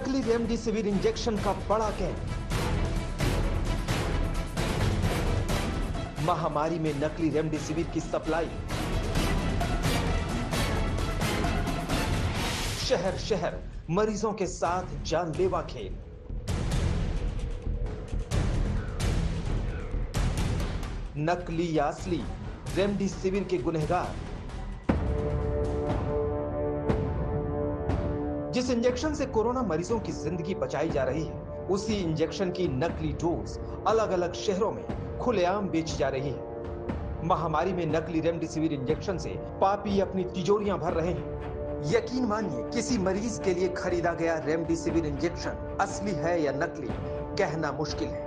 नकली remdesivir injection का बड़ा कैंप। महामारी में नकली रेमडेसिविर की सप्लाई। शहर शहर मरीजों के साथ जानलेवा खेल। नकली या असली रेमडेसिविर के गुनहगार। जिस इंजेक्शन से कोरोना मरीजों की जिंदगी बचाई जा रही है, उसी इंजेक्शन की नकली डोज अलग अलग शहरों में खुलेआम बेची जा रही है। महामारी में नकली रेमडेसिविर इंजेक्शन से पापी अपनी तिजोरियां भर रहे हैं। यकीन मानिए, किसी मरीज के लिए खरीदा गया रेमडेसिविर इंजेक्शन असली है या नकली, कहना मुश्किल है।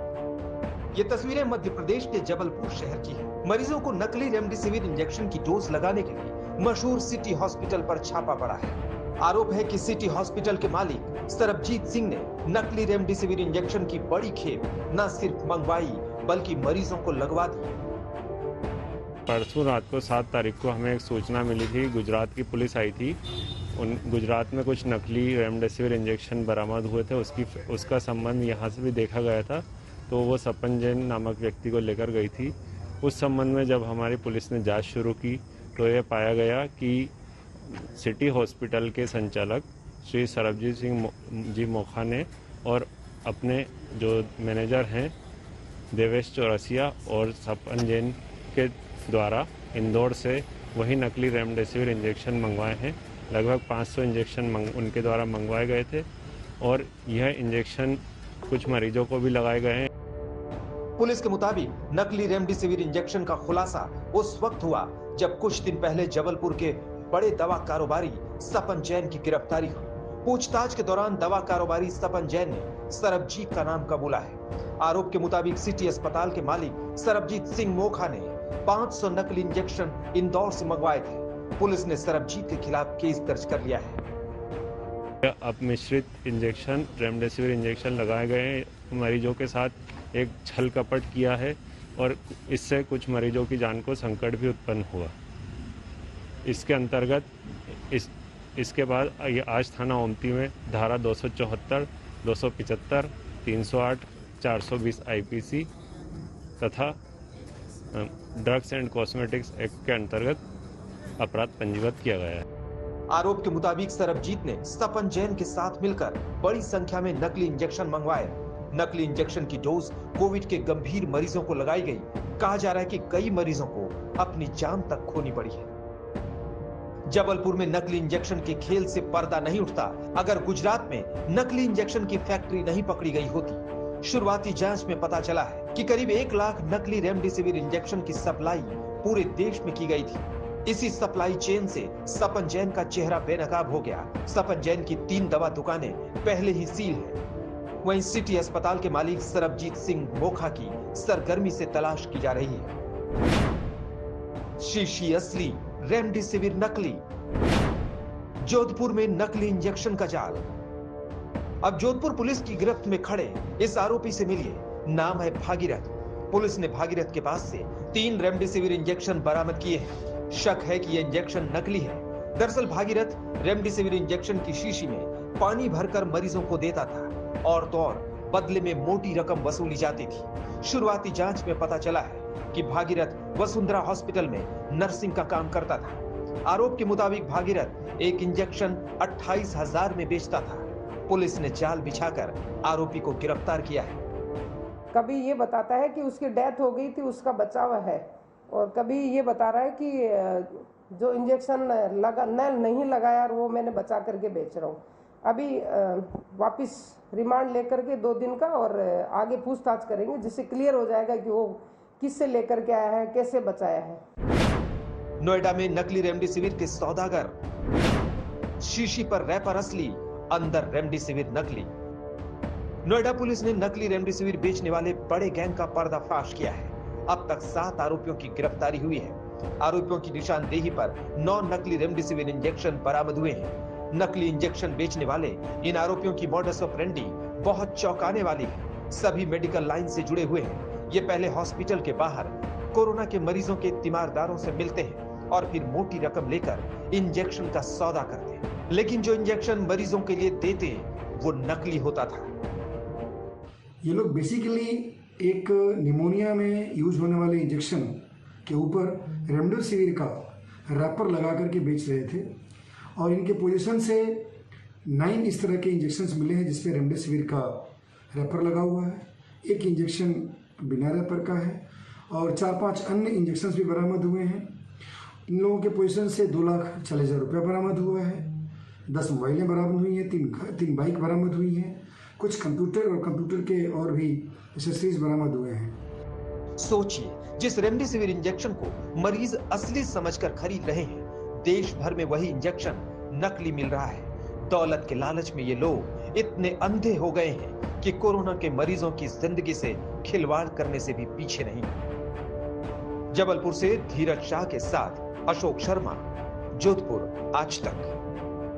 ये तस्वीरें मध्य प्रदेश के जबलपुर शहर की है। मरीजों को नकली रेमडेसिविर इंजेक्शन की डोज लगाने के लिए मशहूर सिटी हॉस्पिटल पर छापा पड़ा है। आरोप है कि सिटी हॉस्पिटल के मालिक सरबजीत सिंह ने नकली रेमडेसिविर इंजेक्शन की बड़ी खेप न सिर्फ मंगवाई बल्कि मरीजों को लगवा दी। परसों रात को 7 तारीख को हमें एक सूचना मिली थी। गुजरात की पुलिस आई थी। गुजरात में कुछ नकली रेमडेसिविर इंजेक्शन बरामद हुए थे। उसका संबंध यहाँ से भी देखा गया था, तो वो सपन जैन नामक व्यक्ति को लेकर गई थी। उस संबंध में जब हमारी पुलिस ने जांच शुरू की तो ये पाया गया कि सिटी हॉस्पिटल के संचालक श्री सरबजीत सिंह जी मोखा ने और अपने जो मैनेजर हैं देवेश चौरसिया और सपन जैन के द्वारा इंदौर से वही नकली रेमडेसिविर इंजेक्शन मंगवाए हैं। लगभग 500 इंजेक्शन उनके द्वारा मंगवाए गए थे और यह इंजेक्शन कुछ मरीजों को भी लगाए गए हैं। पुलिस के मुताबिक नकली रेमडेसिविर इंजेक्शन का खुलासा उस वक्त हुआ जब कुछ दिन पहले जबलपुर के बड़े दवा कारोबारी सपन जैन की गिरफ्तारी हुई। पूछताछ के दौरान दवा कारोबारी सपन जैन ने सरबजीत का नाम कबूला है। आरोप के मुताबिक सिटी अस्पताल के मालिक सरबजीत सिंह मोखा ने 500 नकली इंजेक्शन इंदौर से मंगवाए थे। पुलिस ने सरबजीत के खिलाफ केस दर्ज कर लिया है। अब मिश्रित इंजेक्शन रेमडेसिविर इंजेक्शन लगाए गए हैं। मरीजों के साथ एक छल कपट किया है और इससे कुछ मरीजों की जान को संकट भी उत्पन्न हुआ। इसके अंतर्गत इसके बाद आज थाना ओमती में धारा 274, 275, 308, 420 आईपीसी तथा ड्रग्स एंड कॉस्मेटिक्स एक्ट के अंतर्गत अपराध पंजीबद्ध किया गया है। आरोप के मुताबिक सरबजीत ने सपन जैन के साथ मिलकर बड़ी संख्या में नकली इंजेक्शन मंगवाए। नकली इंजेक्शन की डोज कोविड के गंभीर मरीजों को लगाई गई। कहा जा रहा है कि कई मरीजों को अपनी जान तक खोनी पड़ी है। जबलपुर में नकली इंजेक्शन के खेल से पर्दा नहीं उठता अगर गुजरात में नकली इंजेक्शन की फैक्ट्री नहीं पकड़ी गई होती। शुरुआती जांच में पता चला है कि करीब 1 लाख नकली रेमडेसिविर इंजेक्शन की सप्लाई पूरे देश में की गई थी। इसी सप्लाई चेन से सपन जैन का चेहरा बेनकाब हो गया। सपन जैन की 3 दवा दुकानें पहले ही सील हैं। वहीं सिटी अस्पताल के मालिक सरबजीत सिंह मोखा की सरगर्मी से तलाश की जा रही है। शीशी असली, रेमडेसिविर नकली। जोधपुर में नकली इंजेक्शन का जाल। अब जोधपुर पुलिस की गिरफ्त में खड़े इस आरोपी से मिलिए। नाम है भागीरथ। पुलिस ने भागीरथ के पास से 3 रेमडेसिविर इंजेक्शन बरामद किए हैं। शक है कि यह इंजेक्शन नकली है। दरअसल भागीरथ रेमडेसिविर इंजेक्शन की शीशी में पानी भरकर मरीजों को देता था और तो और बदले में मोटी रकम वसूली जाती थी। शुरुआती जांच में पता चला है कि भागीरथ वसुंधरा हॉस्पिटल में नर्सिंग का काम करता था। आरोप के मुताबिक भागीरथ एक इंजेक्शन 28,000 में बेचता था। पुलिस ने जाल बिछाकर आरोपी को गिरफ्तार किया है। कभी ये बताता है कि उसकी डेथ हो गई थी, उसका बचाव है, और कभी ये बता रहा है कि जो इंजेक्शन नहीं लगाया वो मैंने बचा करके बेच रहा हूँ। अभी वापस रिमांड लेकर के 2 दिन का और आगे पूछताछ करेंगे, जिससे क्लियर हो जाएगा कि वो किससे लेकर के आया है, कैसे बचाया है। नोएडा में नकली रेमडेसिविर के सौदागर। शीशी पर रैपर असली, अंदर रेमडेसिविर नकली। नोएडा पुलिस ने नकली रेमडेसिविर बेचने वाले बड़े गैंग का पर्दाफाश किया है। अब तक 7 आरोपियों की गिरफ्तारी हुई है। आरोपियों की निशानदेही पर 9 नकली रेमडेसिविर इंजेक्शन बरामद हुए हैं। नकली इंजेक्शन बेचने वाले इन आरोपियों की मॉडस ऑपरेंडी बहुत चौंकाने वाली है। सभी मेडिकल लाइन से जुड़े हुए हैं। ये पहले हॉस्पिटल के बाहर कोरोना के मरीजों के तीमारदारों से मिलते हैं और फिर मोटी रकम लेकर इंजेक्शन का सौदा करते हैं। लेकिन जो इंजेक्शन मरीजों के लिए देते वो नकली होता था। ये लोग बेसिकली एक निमोनिया में यूज होने वाले इंजेक्शन के ऊपर रेमडेसिविर का रैपर लगा करके बेच रहे थे और इनके पोजीशन से 9 इस तरह के इंजेक्शन्स मिले हैं जिसपे रेमडेसिविर का रैपर लगा हुआ है। एक इंजेक्शन बिना रैपर का है और 4-5 अन्य इंजेक्शन्स भी बरामद हुए हैं। इन लोगों के पोजीशन से 2,40,000 रुपया बरामद हुआ है। 10 मोबाइलें बरामद हुई हैं, 3 बाइक बरामद हुई हैं, कुछ कंप्यूटर और कंप्यूटर के और भी एक्सेसरीज बरामद हुए हैं। सोचिए, जिस रेमडेसिविर इंजेक्शन को मरीज असली समझकर खरीद रहे हैं, देश भर में वही इंजेक्शन नकली मिल रहा है। दौलत के लालच में ये लोग इतने अंधे हो गए हैं कि कोरोना के मरीजों की जिंदगी से खिलवाड़ करने से भी पीछे नहीं। जबलपुर से धीरज शाह के साथ अशोक शर्मा, जोधपुर, आज तक।